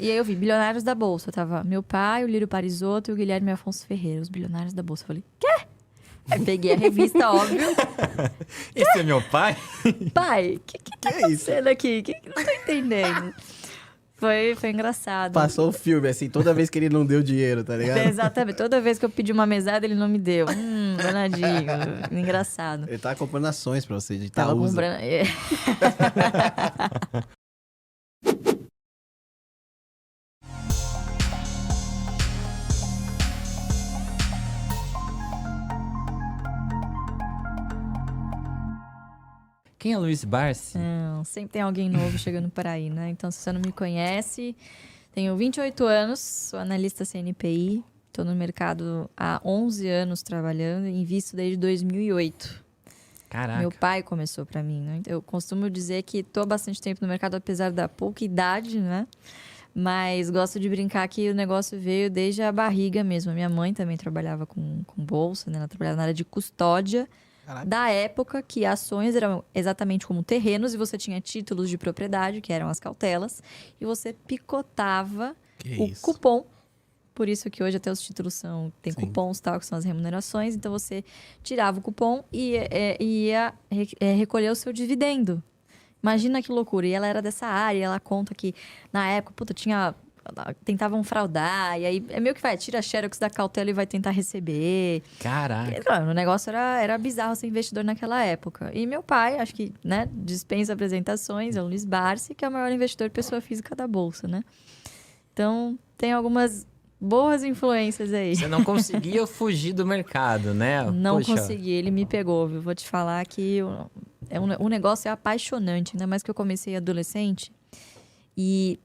E aí eu vi Bilionários da Bolsa. Tava meu pai, o Lírio Parisotto e o Guilherme Afonso Ferreira, os Bilionários da Bolsa. Eu falei, quê? Aí peguei a revista, óbvio. Esse é meu pai? Pai, o que tá é isso? acontecendo aqui? Que não tô entendendo. Foi engraçado. Passou o filme, assim, toda vez que ele não deu dinheiro, tá ligado? Exatamente. Toda vez que eu pedi uma mesada, ele não me deu. Danadinho. Engraçado. Ele tá comprando ações pra você, de Tava Itaúsa. comprando... Quem é Luiz Barsi? Não, sempre tem alguém novo chegando por aí, né? Então, se você não me conhece, tenho 28 anos, sou analista CNPI, estou no mercado há 11 anos trabalhando e invisto desde 2008. Caraca. Meu pai começou para mim, né? Eu costumo dizer que estou há bastante tempo no mercado, apesar da pouca idade, né? Mas gosto de brincar que o negócio veio desde a barriga mesmo. A minha mãe também trabalhava com bolsa, né? Ela trabalhava na área de custódia. Caraca. Da época que ações eram exatamente como terrenos e você tinha títulos de propriedade, que eram as cautelas, e você picotava o isso? cupom. Por isso que hoje até os títulos tem Sim. cupons, tal, que são as remunerações. Então você tirava o cupom e ia recolher o seu dividendo. Imagina que loucura. E ela era dessa área, ela conta que na época, tentavam fraudar, e aí é meio que tira a xerox da cautela e vai tentar receber. Caraca. Claro, o negócio era bizarro ser investidor naquela época. E meu pai, acho que, né, dispensa apresentações, é o Luiz Barsi, que é o maior investidor pessoa física da Bolsa, né? Então, tem algumas boas influências aí. Você não conseguia fugir do mercado, né? Não Poxa. consegui, ele me pegou, viu? Vou te falar que o negócio é apaixonante, ainda mais que eu comecei adolescente. E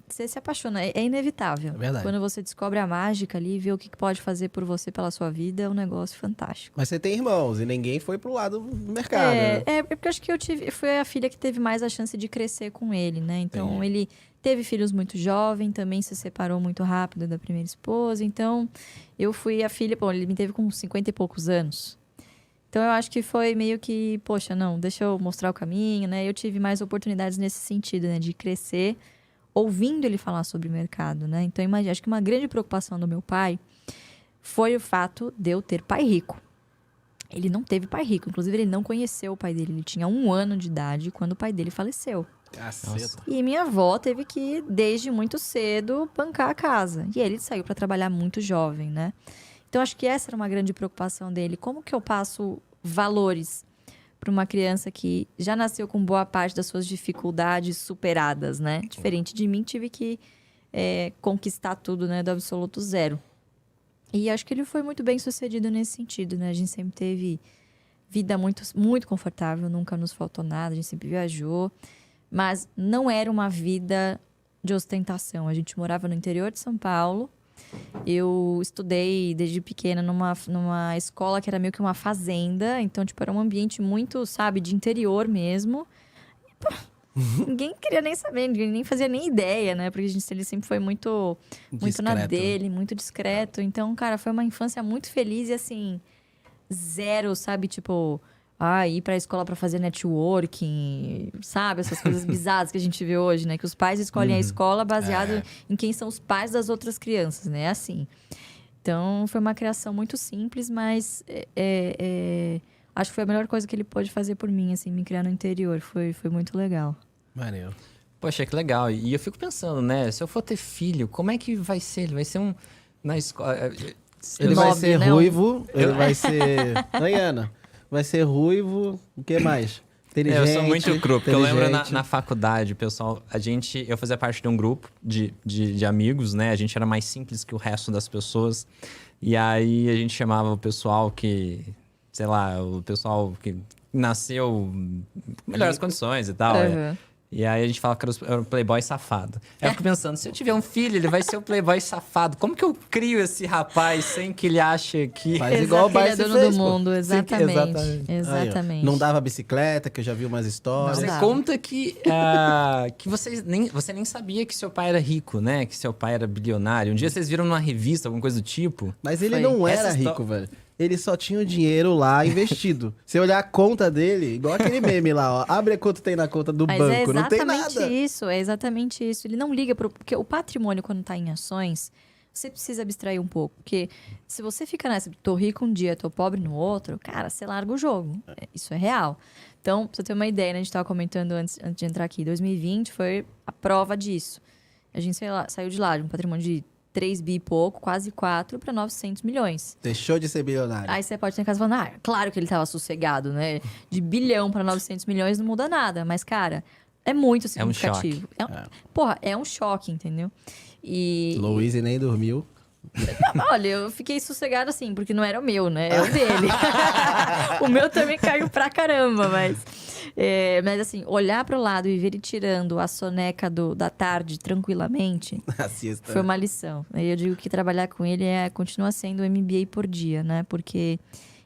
você se apaixona, é inevitável. É verdade. Quando você descobre a mágica ali, vê o que pode fazer por você, pela sua vida, é um negócio fantástico. Mas você tem irmãos e ninguém foi pro lado do mercado, né? É porque eu acho que fui a filha que teve mais a chance de crescer com ele, né? Então, ele teve filhos muito jovem, também se separou muito rápido da primeira esposa. Então, eu fui a filha... Bom, ele me teve com 50 e poucos anos. Então, eu acho que foi meio que... Poxa, não, deixa eu mostrar o caminho, né? Eu tive mais oportunidades nesse sentido, né? De crescer ouvindo ele falar sobre o mercado, né? Então, acho que uma grande preocupação do meu pai foi o fato de eu ter pai rico. Ele não teve pai rico. Inclusive, ele não conheceu o pai dele. Ele tinha 1 ano de idade quando o pai dele faleceu. Caceta. E minha avó teve que, desde muito cedo, bancar a casa. E ele saiu para trabalhar muito jovem, né? Então, acho que essa era uma grande preocupação dele. Como que eu passo valores para uma criança que já nasceu com boa parte das suas dificuldades superadas, né? Diferente de mim, tive que conquistar tudo, né? Do absoluto zero. E acho que ele foi muito bem sucedido nesse sentido, né? A gente sempre teve vida muito, muito confortável, nunca nos faltou nada, a gente sempre viajou. Mas não era uma vida de ostentação. A gente morava no interior de São Paulo. Eu estudei desde pequena numa escola que era meio que uma fazenda. Então, tipo, era um ambiente muito, sabe, de interior mesmo. E, pô, ninguém queria nem saber, ninguém nem fazia nem ideia, né? Porque ele sempre foi muito na Discreto. dele, muito discreto. Então, cara, foi uma infância muito feliz e, assim, zero, sabe? Tipo, ir pra escola pra fazer networking, sabe? Essas coisas bizarras que a gente vê hoje, né? Que os pais escolhem a escola baseado em quem são os pais das outras crianças, né? É assim. Então, foi uma criação muito simples, mas acho que foi a melhor coisa que ele pôde fazer por mim, assim, me criar no interior. Foi muito legal. Maneiro. Poxa, que legal. E eu fico pensando, né? Se eu for ter filho, como é que vai ser? Ele vai ser na escola... Ele vai Nobre, ser né? ruivo, ele vai ser... Diana, vai ser ruivo, o que mais? Inteligente. Eu sou muito cru, porque eu lembro inteligente. na faculdade, pessoal, eu fazia parte de um grupo de amigos, né? A gente era mais simples que o resto das pessoas. E aí a gente chamava o pessoal que, sei lá, o pessoal que nasceu em melhores condições e tal. Uhum. E aí a gente fala que era o playboy safado. Aí eu fico pensando, se eu tiver um filho, ele vai ser o playboy safado. Como que eu crio esse rapaz sem que ele ache que... Faz igual o Ele é Barsi dono fez, do pô. mundo, exatamente. exatamente. Aí, ó. Exatamente. Não dava bicicleta, que eu já vi umas histórias. Não Você dá. conta que você nem sabia que seu pai era rico, né? Que seu pai era bilionário. Um dia vocês viram numa revista, alguma coisa do tipo. Mas ele Foi. não era Essa rico, velho. ele só tinha o dinheiro lá investido. Você olhar a conta dele, igual aquele meme lá, ó. Abre quanto tem na conta do banco, não tem nada. É exatamente isso. Ele não liga porque o patrimônio, quando tá em ações, você precisa abstrair um pouco. Porque se você fica nessa, tô rico um dia, tô pobre no outro, cara, você larga o jogo. Isso é real. Então, pra você ter uma ideia, né, a gente tava comentando antes de entrar aqui, 2020 foi a prova disso. A gente, sei lá, saiu de lá, de um patrimônio de 3 bi e pouco, quase 4, para 900 milhões. Deixou de ser bilionário. Aí você pode ter em casa falando, claro que ele tava sossegado, né? De bilhão para 900 milhões não muda nada. Mas, cara, é muito significativo. Porra, é um choque, entendeu? E... Louise nem dormiu. Olha, eu fiquei sossegada assim, porque não era o meu, né? É o dele. O meu também caiu pra caramba, mas assim, olhar pro lado e ver ele tirando a soneca da tarde tranquilamente foi uma lição. Aí eu digo que trabalhar com ele continua sendo MBA por dia, né? Porque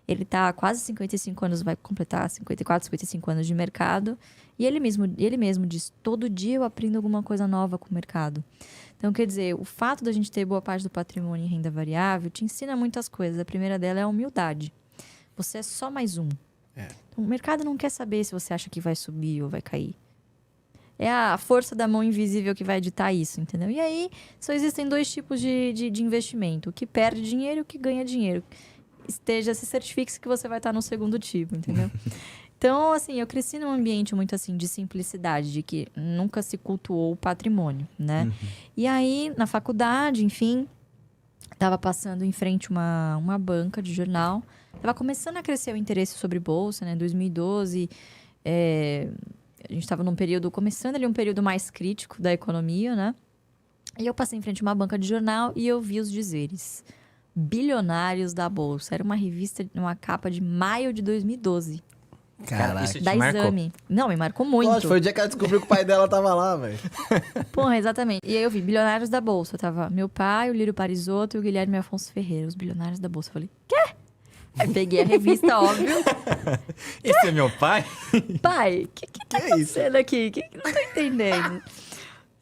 ele tá há quase 55 anos, vai completar 54, 55 anos de mercado. E ele mesmo diz, todo dia eu aprendo alguma coisa nova com o mercado. Então, quer dizer, o fato da gente ter boa parte do patrimônio em renda variável te ensina muitas coisas. A primeira dela é a humildade. Você é só mais um. Então, o mercado não quer saber se você acha que vai subir ou vai cair. É a força da mão invisível que vai editar isso, entendeu? E aí, só existem 2 tipos de investimento. O que perde dinheiro e o que ganha dinheiro. Se certifique que você vai estar no segundo tipo, entendeu? Então, assim, eu cresci num ambiente muito, assim, de simplicidade, de que nunca se cultuou o patrimônio, né? E aí, na faculdade, enfim, tava passando em frente uma banca de jornal. Tava começando a crescer o interesse sobre bolsa, né? 2012, a gente tava começando ali um período mais crítico da economia, né? E eu passei em frente a uma banca de jornal e eu vi os dizeres. Bilionários da Bolsa. Era uma revista, uma capa de maio de 2012. Caraca, isso te Da marcou? Exame. Não, me marcou muito. Lógico, foi o dia que ela descobriu que o pai dela tava lá, velho. Porra, exatamente. E aí eu vi Bilionários da Bolsa. Tava meu pai, o Lírio Parisotto e o Guilherme Afonso Ferreira, os Bilionários da Bolsa. Eu falei, quê? Aí peguei a revista, óbvio. Esse é meu pai? Pai, o que tá Que isso? acontecendo aqui? Que não tô entendendo.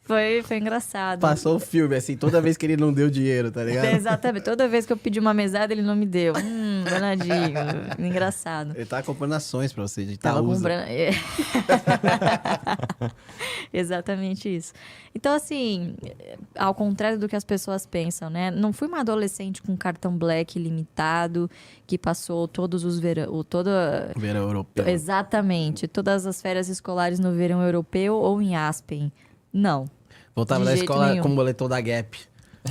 Foi engraçado. Passou o filme, assim, toda vez que ele não deu dinheiro, tá ligado? Exatamente. Toda vez que eu pedi uma mesada, ele não me deu. Danadinho. Engraçado. Ele tá comprando ações pra você, de Tava Itaúsa. comprando. Exatamente isso. Então, assim, ao contrário do que as pessoas pensam, né? Não fui uma adolescente com cartão Black limitado, que passou todos os verão. Verão europeu. Exatamente. Todas as férias escolares no verão europeu ou em Aspen. Não. Voltava de da jeito escola nenhum. com o boletom da Gap.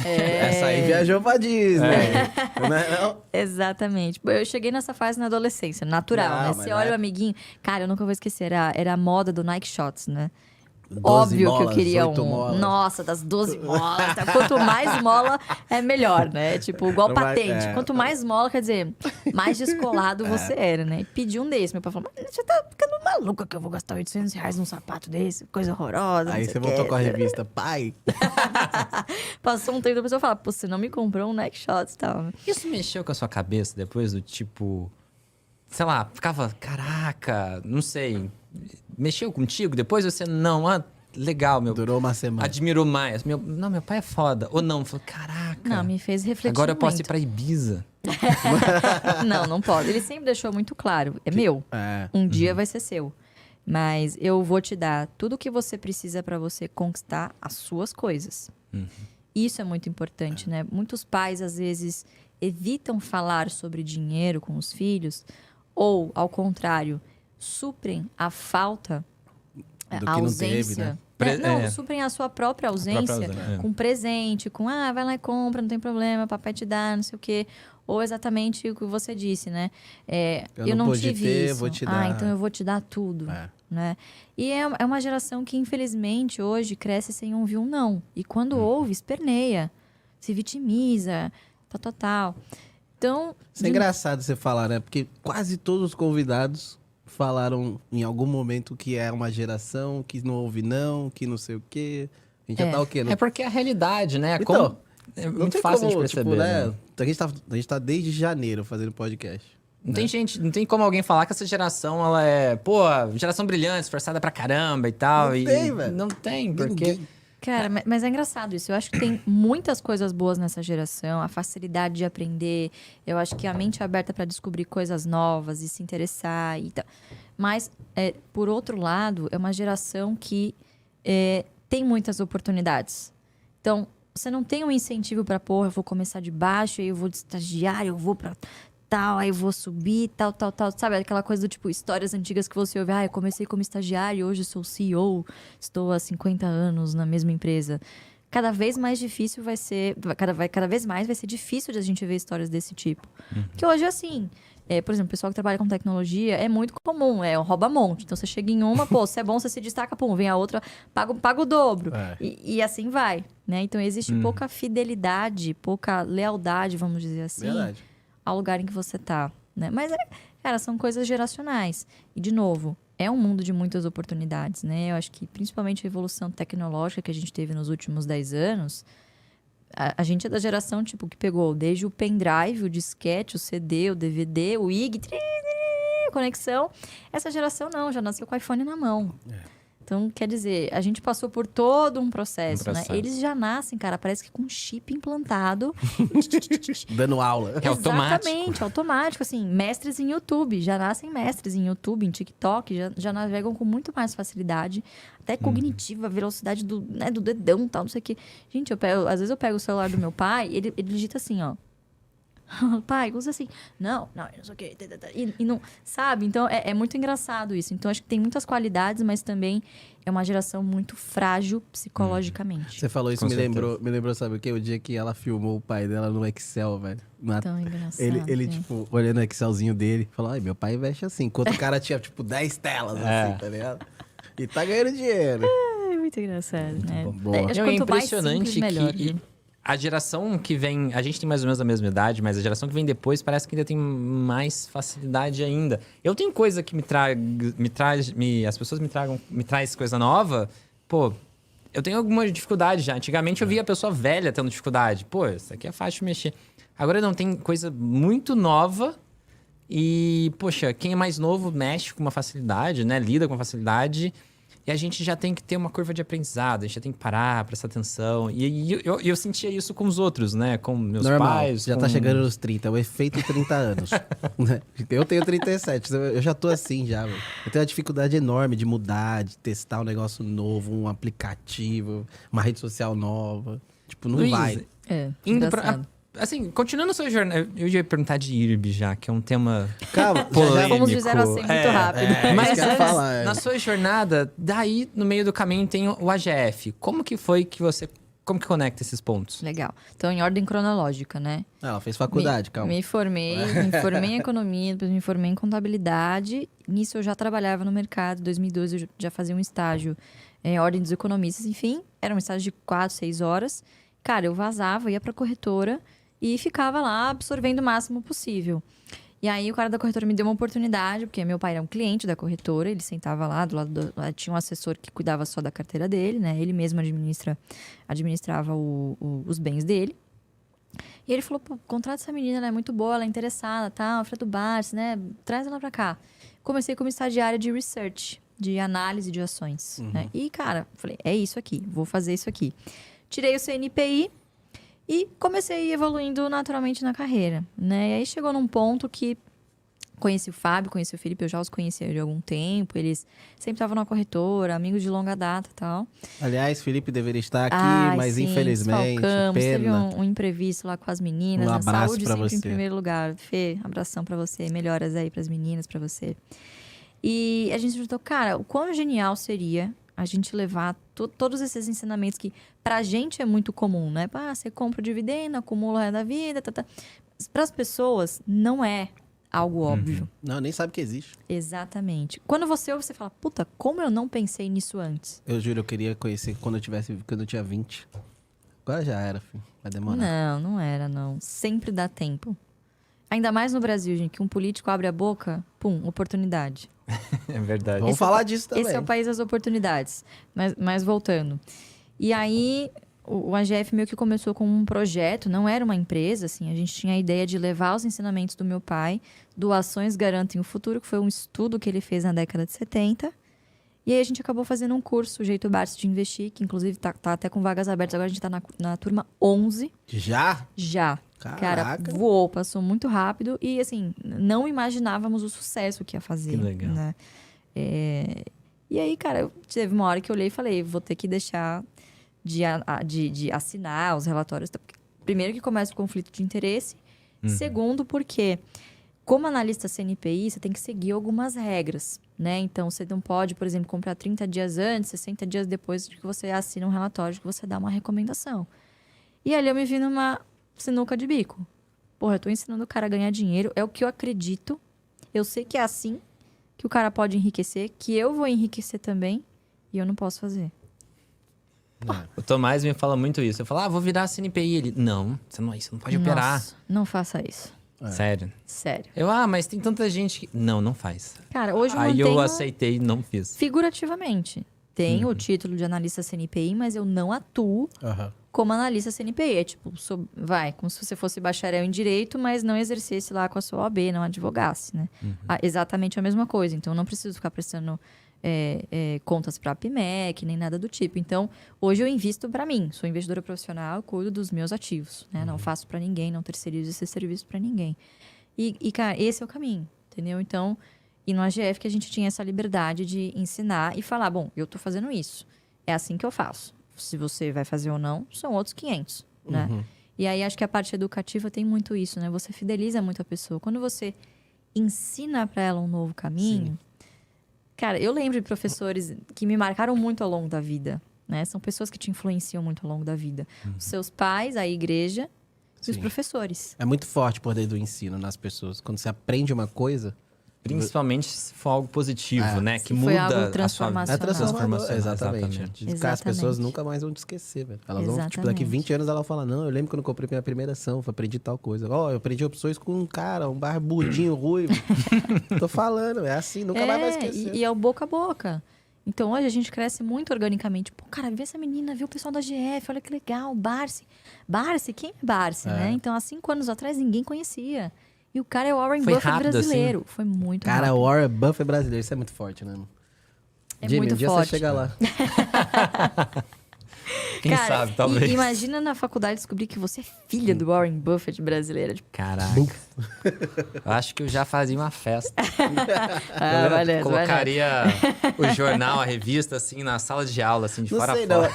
Essa aí viajou pra Disney. Não é, não? Exatamente. Eu cheguei nessa fase na adolescência, natural, Não, né? mas Você na olha o época- amiguinho. Cara, eu nunca vou esquecer, era a moda do Nike Shots, né? 12 Óbvio que eu molas, queria 8 molas. Nossa, das 12 molas. Tá? Quanto mais mola, é melhor, né? Tipo, igual Mas, patente. Quanto mais mola, quer dizer, mais descolado você era, né? E pedi um desse. Meu pai falou, mas você tá ficando maluca que eu vou gastar R$ 800 num sapato desse? Coisa horrorosa. Aí não sei você o voltou quê. com a revista, pai. Passou um tempo, a pessoa fala, pô, você não me comprou um Nike Shots e tal. Isso mexeu com a sua cabeça depois do tipo... Sei lá, ficava... Caraca, não sei. Mexeu contigo? Depois você... Não, legal, meu... Durou uma semana. Admirou mais. Meu pai é foda. Ou não, falou, caraca. Não, me fez refletir Agora eu posso ir muito. pra Ibiza. Não pode. Ele sempre deixou muito claro. É meu. É. Um dia vai ser seu. Mas eu vou te dar tudo o que você precisa para você conquistar as suas coisas. Isso é muito importante, né? Muitos pais, às vezes, evitam falar sobre dinheiro com os filhos. Ou, ao contrário, suprem a falta, Do que a não ausência. teve, né? Não, suprem a sua própria ausência ausência, com presente, com vai lá e compra, não tem problema, papai te dá, não sei o quê. Ou exatamente o que você disse, né? Eu não pude tive ter, isso. vou te dar. Então eu vou te dar tudo. É. Né? E é uma geração que, infelizmente, hoje cresce sem ouvir um não. E quando ouve, esperneia, se vitimiza, tal. Então... Isso é engraçado você falar, né? Porque quase todos os convidados falaram em algum momento que é uma geração que não ouve não, que não sei o quê. A gente já tá o quê? É porque é a realidade, né? Então, é não muito tem fácil como, de perceber, tipo, né? A gente tá desde janeiro fazendo podcast. Não tem como alguém falar que essa geração, ela é, geração brilhante, esforçada pra caramba e tal. Não e tem, velho. Não tem, porque... Ninguém. Cara, mas é engraçado isso. Eu acho que tem muitas coisas boas nessa geração. A facilidade de aprender. Eu acho que a mente é aberta para descobrir coisas novas e se interessar e tal. Mas, por outro lado, é uma geração que tem muitas oportunidades. Então, você não tem um incentivo para, porra, eu vou começar de baixo, aí eu vou de estagiário, eu vou para tal, aí eu vou subir, tal. Sabe, aquela coisa do tipo, histórias antigas que você ouve. Eu comecei como estagiário, hoje sou CEO, estou há 50 anos na mesma empresa. Cada vez mais difícil vai ser... Cada vez mais vai ser difícil de a gente ver histórias desse tipo. Porque hoje, assim... por exemplo, o pessoal que trabalha com tecnologia é muito comum, um rouba-monte. Então, você chega em uma, pô, se é bom, você se destaca, pum, vem a outra, paga o dobro. E assim vai, né? Então, existe pouca fidelidade, pouca lealdade, vamos dizer assim, Verdade. ao lugar em que você tá, né? Mas, cara, são coisas geracionais. E, de novo, é um mundo de muitas oportunidades, né? Eu acho que, principalmente a evolução tecnológica que a gente teve nos últimos 10 anos... A gente é da geração, tipo, que pegou desde o pendrive, o disquete, o CD, o DVD, o IG, conexão. Essa geração não, já nasceu com o iPhone na mão. Então, quer dizer, a gente passou por todo um processo, né? Eles já nascem, cara, parece que com um chip implantado. Dando aula. É automático. Exatamente, automático. Assim, mestres em YouTube, já nascem mestres em YouTube, em TikTok, já navegam com muito mais facilidade. Até cognitiva, velocidade do dedão e tal, não sei o quê. Gente, às vezes eu pego o celular do meu pai, ele digita assim, ó. Pai, usa assim. Não sei o quê. E não, sabe? Então, é muito engraçado isso. Então, acho que tem muitas qualidades, mas também é uma geração muito frágil psicologicamente. Você falou isso, Com me certeza. lembrou, sabe o quê? O dia que ela filmou o pai dela no Excel, velho. Tão engraçado. Ele tipo, olhando o Excelzinho dele, falou, ai, meu pai investe assim. Enquanto o cara tinha, tipo, 10 telas, assim, tá ligado? E tá ganhando dinheiro. É muito engraçado, né? Boa. Acho que É quanto mais impressionante simples, melhor, que né? a geração que vem... A gente tem mais ou menos a mesma idade, mas a geração que vem depois parece que ainda tem mais facilidade ainda. Eu tenho coisa que as pessoas me traz coisa nova, pô... Eu tenho alguma dificuldade já. Antigamente eu via a pessoa velha tendo dificuldade. Pô, isso aqui é fácil de mexer. Agora não, tem coisa muito nova e, poxa, quem é mais novo mexe com uma facilidade, né? Lida com facilidade. E a gente já tem que ter uma curva de aprendizado, a gente já tem que parar, prestar atenção. E eu sentia isso com os outros, né? Com meus Normal, pais. já com... tá chegando nos 30, é o efeito 30 anos. Né? Eu tenho 37, eu já tô assim já, velho. Eu tenho uma dificuldade enorme de mudar, de testar um negócio novo, um aplicativo, uma rede social nova. Tipo, não Luiz, vai. Indo Engraçado. assim, continuando a sua jornada... Eu ia perguntar de IRB já, que é um tema... Calma, Fomos de 0 a 100 muito rápido. Mas isso que eu ia antes, falar, na sua jornada, daí no meio do caminho tem o AGF. Como que foi que você... Como que conecta esses pontos? Legal. Então, em ordem cronológica, né? Ela fez faculdade, calma. Me formei em economia, depois me formei em contabilidade. Nisso eu já trabalhava no mercado. Em 2012 eu já fazia um estágio em ordem dos economistas. Enfim, era um estágio de 4, 6 horas. Cara, eu vazava, ia pra corretora e ficava lá absorvendo o máximo possível. E aí o cara da corretora me deu uma oportunidade, porque meu pai era um cliente da corretora, ele sentava lá do lado tinha um assessor que cuidava só da carteira dele, né? Ele mesmo administrava os bens dele. E ele falou, pô, contrata essa menina, ela é muito boa, ela é interessada, tá? Alfredo do Barça, né? Traz ela pra cá. Comecei como estagiária de research, de análise de ações, né? E, cara, falei, é isso aqui, vou fazer isso aqui. Tirei o CNPI e comecei evoluindo naturalmente na carreira, né? E aí chegou num ponto que conheci o Fábio, conheci o Felipe, eu já os conhecia de algum tempo. Eles sempre estavam na corretora, amigos de longa data e tal. Aliás, Felipe deveria estar aqui, Ai, mas sim, infelizmente, desfalcamos. Teve pena. um imprevisto lá com as meninas. Um A abraço saúde pra sempre você. em primeiro lugar. Fê, abração pra você. Melhoras aí pras meninas, pra você. E a gente juntou, cara, o quão genial seria a gente levar todos esses ensinamentos que pra gente é muito comum, né? Você compra o dividendo, acumula o resto da vida, Para as pessoas, não é algo óbvio. Não, nem sabe que existe. Exatamente. Quando você ouve, você fala, puta, como eu não pensei nisso antes? Eu juro, eu queria conhecer quando eu tinha 20. Agora já era, filho. Vai demorar. Não era, não. Sempre dá tempo. Ainda mais no Brasil, gente, que um político abre a boca, pum, oportunidade. É verdade. Vamos falar disso também. Esse é o país das oportunidades. Mas voltando. E aí, o AGF meio que começou com um projeto, não era uma empresa, assim. A gente tinha a ideia de levar os ensinamentos do meu pai, Doações Garantem o Futuro, que foi um estudo que ele fez na década de 70. E aí a gente acabou fazendo um curso, o Jeito Barsi de Investir, que inclusive tá até com vagas abertas. Agora a gente tá na turma 11. Já? Já. Caraca. Cara, voou, passou muito rápido. E assim, não imaginávamos o sucesso que ia fazer. Que legal. Né? E aí, cara, teve uma hora que eu olhei e falei, vou ter que deixar de assinar os relatórios. Primeiro que começa o conflito de interesse. Segundo, porque como analista CNPI, você tem que seguir algumas regras, né? Então, você não pode, por exemplo, comprar 30 dias antes, 60 dias depois de que você assina um relatório, que você dá uma recomendação. E ali eu me vi numa sinuca de bico. Porra, eu tô ensinando o cara a ganhar dinheiro, é o que eu acredito. Eu sei que é assim que o cara pode enriquecer, que eu vou enriquecer também, e eu não posso fazer. O Tomás me fala muito isso. Eu falo, vou virar CNPI. Ele, não, você não pode operar. Nossa, não faça isso. Sério. Sério. Eu, mas tem tanta gente que... Não faz. Cara, hoje eu Aí mantenho eu aceitei e não fiz. figurativamente. Tenho o título de analista CNPI, mas eu não atuo Aham. como analista CNPI. É tipo, como se você fosse bacharel em direito, mas não exercesse lá com a sua OAB, não advogasse, né? Exatamente a mesma coisa. Então, eu não preciso ficar prestando contas para a PMEC, nem nada do tipo. Então, hoje eu invisto para mim. Sou investidora profissional, cuido dos meus ativos, né? Não faço para ninguém, não terceirizo esse serviço para ninguém. E, cara, esse é o caminho, entendeu? Então, e no AGF que a gente tinha essa liberdade de ensinar e falar, bom, eu tô fazendo isso. É assim que eu faço. Se você vai fazer ou não, são outros 500, né? E aí, acho que a parte educativa tem muito isso, né? Você fideliza muito a pessoa. Quando você ensina para ela um novo caminho... Cara, eu lembro de professores que me marcaram muito ao longo da vida, né? São pessoas que te influenciam muito ao longo da vida. Os seus pais, a igreja e os professores. É muito forte o poder do ensino nas pessoas. Quando você aprende uma coisa... Principalmente se for algo positivo, né? Que Se muda foi algo a sua transformacional. É transformador, Exatamente. exatamente. De ficar, as pessoas nunca mais vão te esquecer, velho. Elas vão, tipo, daqui Exatamente. 20 anos ela vai falar, não, eu lembro quando eu comprei minha primeira ação, eu aprendi tal coisa. Eu aprendi opções com um cara, um barbudinho ruivo. Tô falando, é assim, nunca mais vai esquecer. E é o boca a boca. Então, hoje a gente cresce muito organicamente. Pô, cara, vê essa menina, vê o pessoal da GF, olha que legal, Barsi. Barsi, quem é Barsi, né? Então, há 5 anos atrás, ninguém conhecia. E o cara é o Warren Foi Buffett rápido, brasileiro. Foi muito Cara, rápido. o Warren Buffett brasileiro, isso é muito forte, né? Mano? É Jimmy, muito um dia forte. você chega lá. Quem Cara, sabe, talvez. Imagina na faculdade descobrir que você é filha do Warren Buffett brasileiro. Tipo, Caraca. Eu acho que eu já fazia uma festa. Vanessa, Colocaria o jornal, a revista, assim, na sala de aula, assim, de Não fora a sei, fora.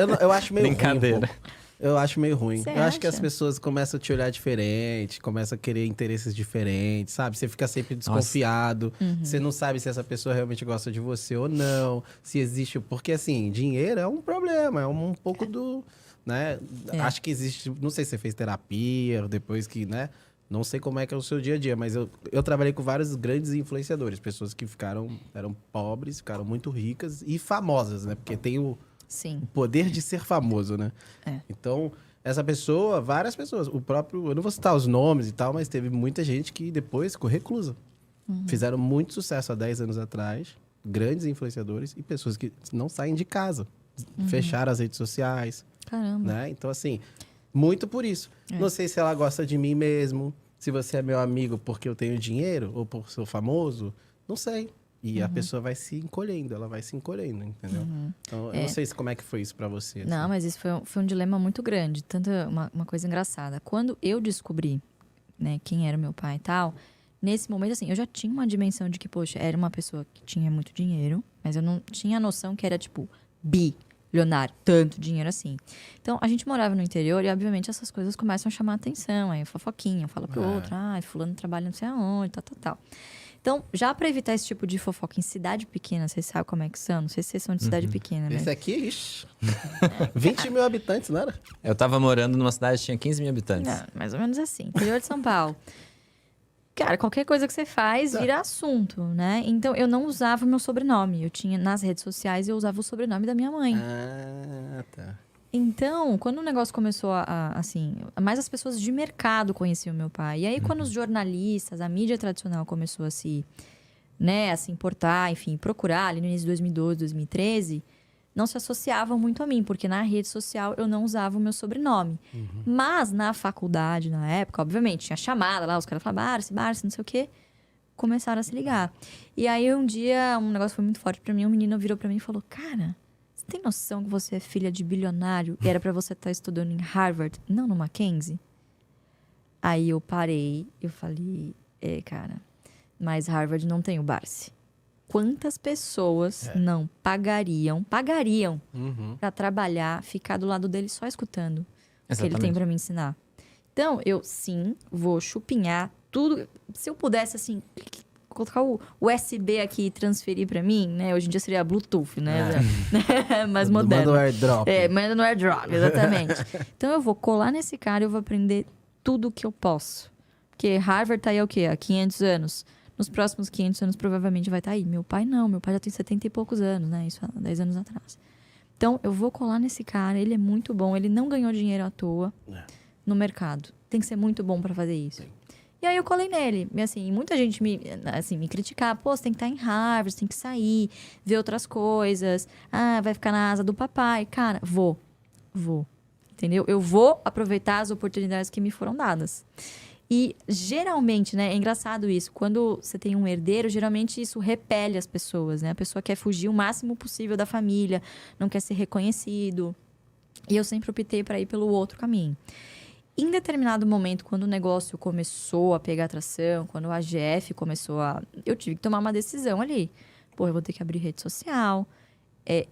não. Eu acho meio ruim. Brincadeira. Um pouco. Eu acho meio ruim. Você Eu acho que as acha? pessoas começam a te olhar diferente, começam a querer interesses diferentes, sabe? Você fica sempre desconfiado. Você não sabe se essa pessoa realmente gosta de você ou não. Se existe... Porque, assim, dinheiro é um problema. É um pouco do... Né? Acho que existe... Não sei se você fez terapia, depois que, né? Não sei como é que é o seu dia a dia, mas eu trabalhei com vários grandes influenciadores. Pessoas que eram pobres, ficaram muito ricas e famosas, né? Porque tem o Sim. poder de ser famoso, né? Então, essa pessoa, várias pessoas, o próprio... Eu não vou citar os nomes e tal, mas teve muita gente que depois ficou reclusa. Fizeram muito sucesso há 10 anos atrás, grandes influenciadores e pessoas que não saem de casa. Fecharam as redes sociais, Caramba. né? Então, assim, muito por isso. Não sei se ela gosta de mim mesmo, se você é meu amigo porque eu tenho dinheiro ou por ser famoso, não sei. E a pessoa vai se encolhendo, ela vai se encolhendo, entendeu? Então, eu não sei como é que foi isso pra você. Não, assim. mas isso foi um dilema muito grande. Tanto uma coisa engraçada. Quando eu descobri, né, quem era meu pai e tal, nesse momento, assim, eu já tinha uma dimensão de que, poxa, era uma pessoa que tinha muito dinheiro, mas eu não tinha a noção que era, tipo, bilionário, tanto dinheiro assim. Então, a gente morava no interior e, obviamente, essas coisas começam a chamar a atenção. Aí, fofoquinha, fala pro outro, fulano trabalha não sei aonde, tal. Então, já para evitar esse tipo de fofoca em cidade pequena, vocês sabem como é que são? Não sei se vocês são de cidade pequena, né? Esse aqui, ixi, 20 mil habitantes, não era? Eu tava morando numa cidade que tinha 15 mil habitantes. Não, mais ou menos assim. Interior de São Paulo. Cara, qualquer coisa que você faz vira assunto, né? Então, eu não usava o meu sobrenome. Eu tinha, nas redes sociais, eu usava o sobrenome da minha mãe. Ah, tá. Então, quando o negócio começou assim, mais as pessoas de mercado conheciam meu pai. E aí, quando os jornalistas, a mídia tradicional começou a se importar, enfim, procurar ali no início de 2012, 2013, não se associavam muito a mim, porque na rede social eu não usava o meu sobrenome. Mas na faculdade, na época, obviamente, tinha chamada lá, os caras falavam, Barsi, não sei o quê. começaram a se ligar. E aí, um dia, um negócio foi muito forte pra mim. Um menino virou pra mim e falou, cara, você tem noção que você é filha de bilionário e era pra você estar estudando em Harvard, não no Mackenzie? Aí eu parei, eu falei, cara, mas Harvard não tem o Barsi. Quantas pessoas não pagariam pra trabalhar, ficar do lado dele só escutando o que ele tem pra me ensinar? Então, eu sim vou chupinhar tudo. Se eu pudesse, assim, colocar o USB aqui e transferir pra mim, né? Hoje em dia seria Bluetooth, né? Mais moderno. Manda no AirDrop. Manda no AirDrop, exatamente. Então, eu vou colar nesse cara e eu vou aprender tudo que eu posso. Porque Harvard tá aí há o quê? Há 500 anos. Nos próximos 500 anos, provavelmente vai estar aí. Meu pai não. Meu pai já tem 70 e poucos anos, né? Isso há 10 anos atrás. Então, eu vou colar nesse cara. Ele é muito bom. Ele não ganhou dinheiro à toa no mercado. Tem que ser muito bom pra fazer isso. Sim. E aí, eu colei nele. E, assim, muita gente me criticava. Pô, você tem que estar em Harvard, você tem que sair, ver outras coisas. Ah, vai ficar na asa do papai. Cara, vou. Entendeu? Eu vou aproveitar as oportunidades que me foram dadas. E geralmente, né, é engraçado isso, quando você tem um herdeiro, geralmente isso repele as pessoas, né? A pessoa quer fugir o máximo possível da família, não quer ser reconhecido. E eu sempre optei para ir pelo outro caminho. Em determinado momento, quando o negócio começou a pegar atração, quando a AGF começou a... Eu tive que tomar uma decisão ali. Pô, eu vou ter que abrir rede social.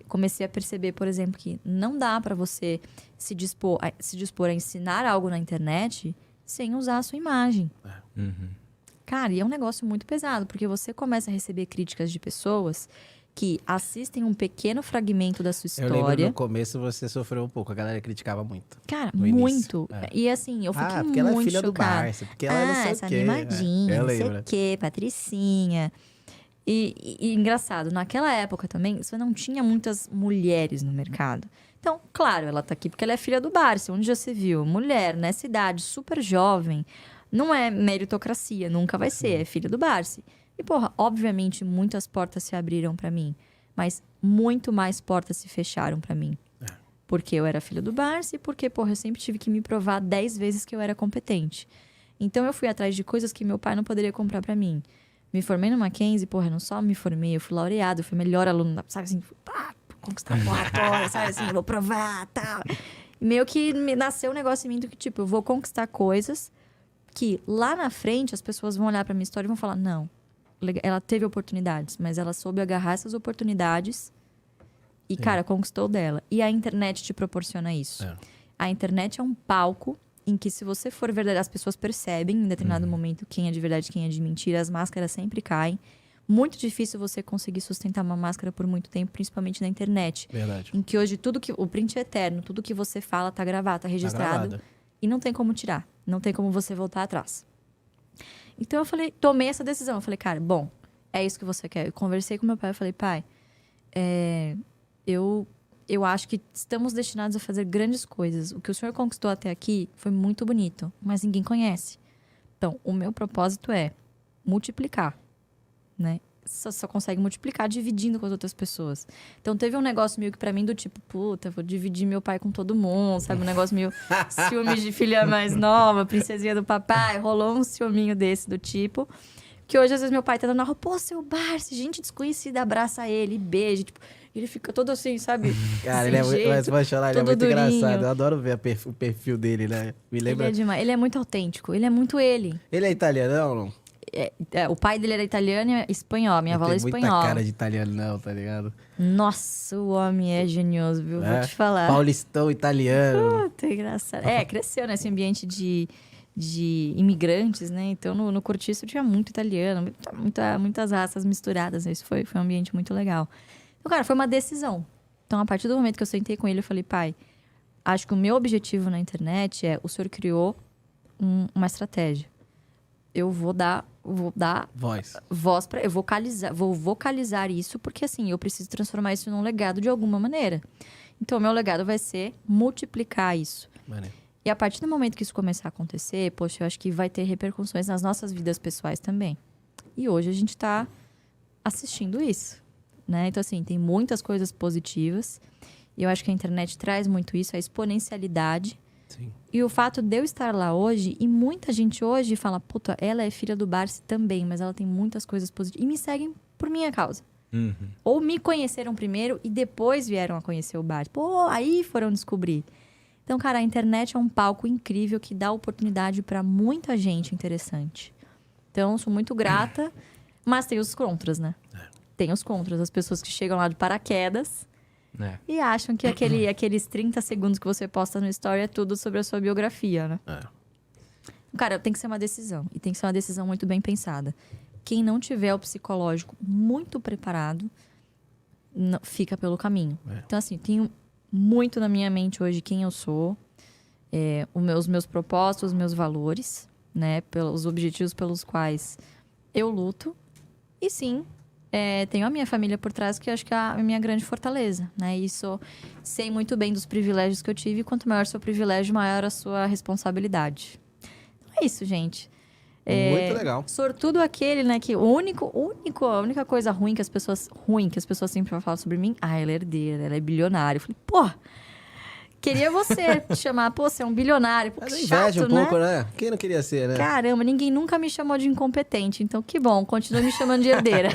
Comecei a perceber, por exemplo, que não dá para você se dispor a ensinar algo na internet sem usar a sua imagem. Cara, e é um negócio muito pesado, porque você começa a receber críticas de pessoas que assistem um pequeno fragmento da sua história. Eu lembro no começo você sofreu um pouco, a galera criticava muito. Cara, muito. E assim, eu fiquei porque muito ela é filha chocada. do Barça, porque ela não sei essa o quê. animadinha, não sei o quê, Patricinha. E engraçado, naquela época também, você não tinha muitas mulheres no mercado. Então, claro, ela tá aqui porque ela é filha do Barça. Onde já se viu? Mulher, nessa idade, super jovem. Não é meritocracia, nunca vai ser. É filha do Barça. E, porra, obviamente, muitas portas se abriram pra mim. Mas muito mais portas se fecharam pra mim. Porque eu era filha do Barça e porque, porra, eu sempre tive que me provar 10 vezes que eu era competente. Então, eu fui atrás de coisas que meu pai não poderia comprar pra mim. Me formei no Mackenzie, porra, não só me formei, eu fui laureado, eu fui melhor aluno, sabe assim, conquistar a porra toda, sabe assim, vou provar, tal. E meio que me nasceu um negócio em mim do que, tipo, eu vou conquistar coisas que lá na frente as pessoas vão olhar pra minha história e vão falar, não, ela teve oportunidades, mas ela soube agarrar essas oportunidades e, cara, conquistou dela. E a internet te proporciona isso. A internet é um palco em que, se você for verdadeiro, as pessoas percebem em determinado momento quem é de verdade e quem é de mentira. As máscaras sempre caem. Muito difícil você conseguir sustentar uma máscara por muito tempo, principalmente na internet. Verdade. Em que hoje o print é eterno, tudo que você fala tá gravado, tá registrado. E não tem como tirar. Não tem como você voltar atrás. Então eu falei, tomei essa decisão. Eu falei, cara, bom, é isso que você quer. Eu conversei com meu pai, eu falei, pai, eu acho que estamos destinados a fazer grandes coisas. O que o senhor conquistou até aqui foi muito bonito, mas ninguém conhece. Então, o meu propósito é multiplicar, né? Só consegue multiplicar dividindo com as outras pessoas. Então, teve um negócio meio que pra mim do tipo, puta, vou dividir meu pai com todo mundo, sabe? Um negócio meio ciúme de filha mais nova, princesinha do papai. Rolou um ciúminho desse do tipo. Que hoje, às vezes, meu pai tá dando na rua, pô, seu Barça, gente desconhecida, abraça ele, beija, tipo... Ele fica todo assim, sabe? Cara, ele é muito, mas pode chorar, ele é muito durinho. engraçado. Eu adoro ver o perfil dele, né? Me lembra... Ele é demais. Ele é muito autêntico. Ele é muito ele. Ele é italiano, não? O pai dele era italiano e espanhol. Minha avó é espanhola. Não tem muita cara de italiano, não, tá ligado? Nossa, o homem é genioso, viu? Vou te falar. Paulistão italiano. Puta, engraçado. Cresceu nesse ambiente de imigrantes, né? Então, no cortiço tinha muito italiano. Muitas raças misturadas. Isso foi um ambiente muito legal. Então, cara, foi uma decisão. Então, a partir do momento que eu sentei com ele, eu falei, pai, acho que o meu objetivo na internet o senhor criou uma estratégia. Eu vou dar voz para eu vou vocalizar isso, porque assim, eu preciso transformar isso num legado de alguma maneira. Então, o meu legado vai ser multiplicar isso. Maneiro. E a partir do momento que isso começar a acontecer, poxa, eu acho que vai ter repercussões nas nossas vidas pessoais também. E hoje a gente tá assistindo isso. Né? Então, assim, tem muitas coisas positivas. E eu acho que a internet traz muito isso, a exponencialidade Sim. E o fato de eu estar lá hoje, e muita gente hoje fala, puta, ela é filha do Barsi também, mas ela tem muitas coisas positivas. E me seguem por minha causa. Uhum. Ou me conheceram primeiro e depois vieram a conhecer o Barsi. Pô, aí foram descobrir. Então, cara, a internet é um palco incrível que dá oportunidade para muita gente interessante. Então, sou muito grata, mas tem os contras, né? Tem os contras. As pessoas que chegam lá de paraquedas e acham que aqueles 30 segundos que você posta no story é tudo sobre a sua biografia, né? Cara, tem que ser uma decisão. E tem que ser uma decisão muito bem pensada. Quem não tiver o psicológico muito preparado, fica pelo caminho. Então, assim, tenho muito na minha mente hoje quem eu sou, os meus propósitos, os meus valores, né? Os objetivos pelos quais eu luto. E sim, tenho a minha família por trás, que eu acho que é a minha grande fortaleza, né? E sei muito bem dos privilégios que eu tive. E quanto maior o seu privilégio, maior a sua responsabilidade. Então é isso, gente. Muito legal. Sortudo aquele, né? Que a única coisa ruim que as pessoas sempre falam sobre mim, ela é herdeira, ela é bilionária. Eu falei, pô, queria você te chamar, pô, você é um bilionário. Pô, Mas que inveja chato, um pouco, né? Quem não queria ser, né? Caramba, ninguém nunca me chamou de incompetente. Então, que bom, continua me chamando de herdeira.